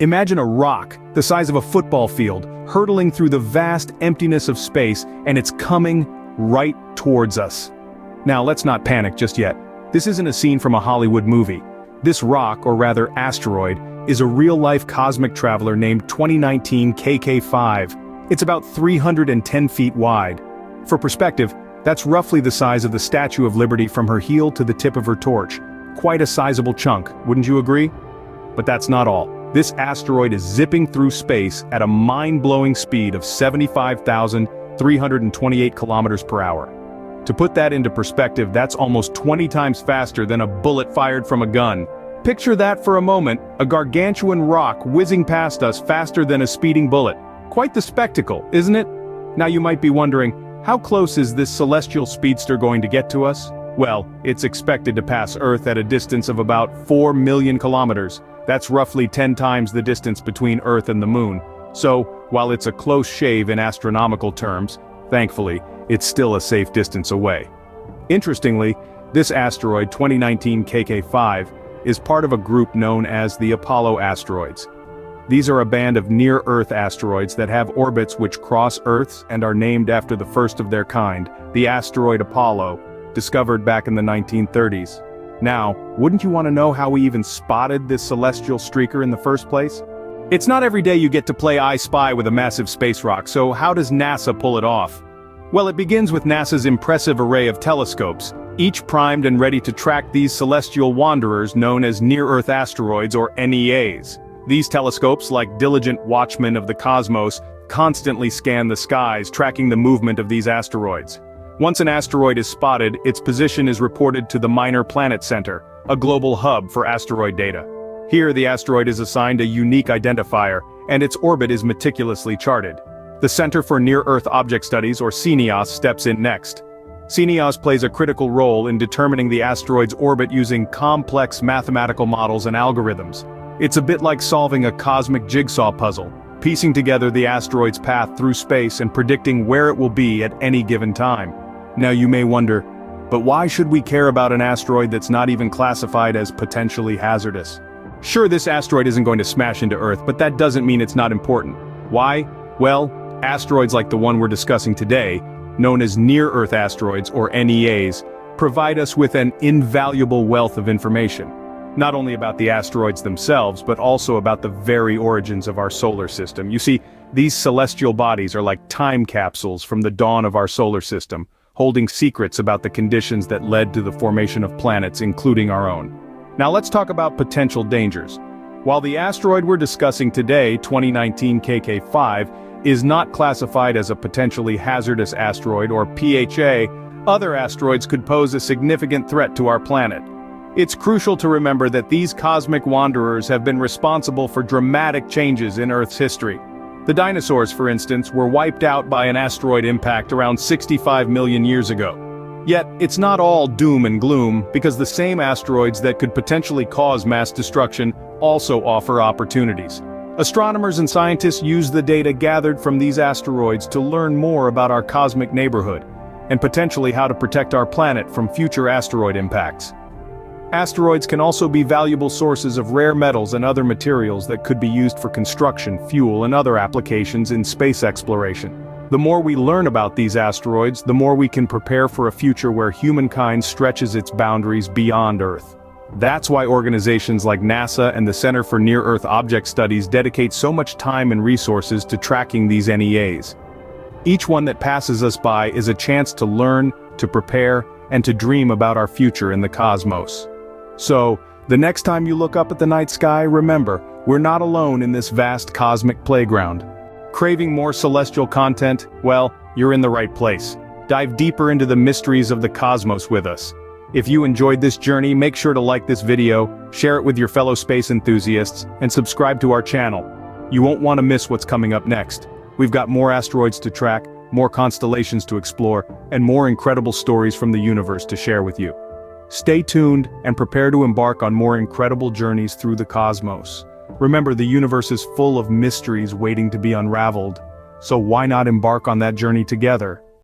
Imagine a rock, the size of a football field, hurtling through the vast emptiness of space, and it's coming right towards us. Now let's not panic just yet. This isn't a scene from a Hollywood movie. This rock, or rather asteroid, is a real-life cosmic traveler named 2019 KK5. It's about 310 feet wide. For perspective, that's roughly the size of the Statue of Liberty from her heel to the tip of her torch. Quite a sizable chunk, wouldn't you agree? But that's not all. This asteroid is zipping through space at a mind-blowing speed of 75,328 kilometers per hour. To put that into perspective, that's almost 20 times faster than a bullet fired from a gun. Picture that for a moment, a gargantuan rock whizzing past us faster than a speeding bullet. Quite the spectacle, isn't it? Now you might be wondering, how close is this celestial speedster going to get to us? Well, it's expected to pass Earth at a distance of about 4 million kilometers. That's roughly 10 times the distance between Earth and the Moon. So, while it's a close shave in astronomical terms, thankfully, it's still a safe distance away. Interestingly, this asteroid 2019 KK5 is part of a group known as the Apollo asteroids. These are a band of near-Earth asteroids that have orbits which cross Earth's and are named after the first of their kind, the asteroid Apollo, discovered back in the 1930s. Now, wouldn't you want to know how we even spotted this celestial streaker in the first place? It's not every day you get to play I Spy with a massive space rock, so how does NASA pull it off? Well, it begins with NASA's impressive array of telescopes, each primed and ready to track these celestial wanderers known as near-Earth asteroids or NEAs. These telescopes, like diligent watchmen of the cosmos, constantly scan the skies, tracking the movement of these asteroids. Once an asteroid is spotted, its position is reported to the Minor Planet Center, a global hub for asteroid data. Here, the asteroid is assigned a unique identifier, and its orbit is meticulously charted. The Center for Near-Earth Object Studies, or CNEOS, steps in next. CNEOS plays a critical role in determining the asteroid's orbit using complex mathematical models and algorithms. It's a bit like solving a cosmic jigsaw puzzle, piecing together the asteroid's path through space and predicting where it will be at any given time. Now you may wonder, but why should we care about an asteroid that's not even classified as potentially hazardous? Sure, this asteroid isn't going to smash into Earth, but that doesn't mean it's not important. Why? Well, asteroids like the one we're discussing today, known as near-Earth asteroids or NEAs, provide us with an invaluable wealth of information. Not only about the asteroids themselves, but also about the very origins of our solar system. You see, these celestial bodies are like time capsules from the dawn of our solar system, holding secrets about the conditions that led to the formation of planets, including our own. Now let's talk about potential dangers. While the asteroid we're discussing today, 2019 KK5, is not classified as a potentially hazardous asteroid or PHA, other asteroids could pose a significant threat to our planet. It's crucial to remember that these cosmic wanderers have been responsible for dramatic changes in Earth's history. The dinosaurs, for instance, were wiped out by an asteroid impact around 65 million years ago. Yet, it's not all doom and gloom, because the same asteroids that could potentially cause mass destruction also offer opportunities. Astronomers and scientists use the data gathered from these asteroids to learn more about our cosmic neighborhood, and potentially how to protect our planet from future asteroid impacts. Asteroids can also be valuable sources of rare metals and other materials that could be used for construction, fuel, and other applications in space exploration. The more we learn about these asteroids, the more we can prepare for a future where humankind stretches its boundaries beyond Earth. That's why organizations like NASA and the Center for Near-Earth Object Studies dedicate so much time and resources to tracking these NEAs. Each one that passes us by is a chance to learn, to prepare, and to dream about our future in the cosmos. So, the next time you look up at the night sky, remember, we're not alone in this vast cosmic playground. Craving more celestial content? Well, you're in the right place. Dive deeper into the mysteries of the cosmos with us. If you enjoyed this journey, make sure to like this video, share it with your fellow space enthusiasts, and subscribe to our channel. You won't want to miss what's coming up next. We've got more asteroids to track, more constellations to explore, and more incredible stories from the universe to share with you. Stay tuned and prepare to embark on more incredible journeys through the cosmos. Remember, the universe is full of mysteries waiting to be unraveled, so why not embark on that journey together?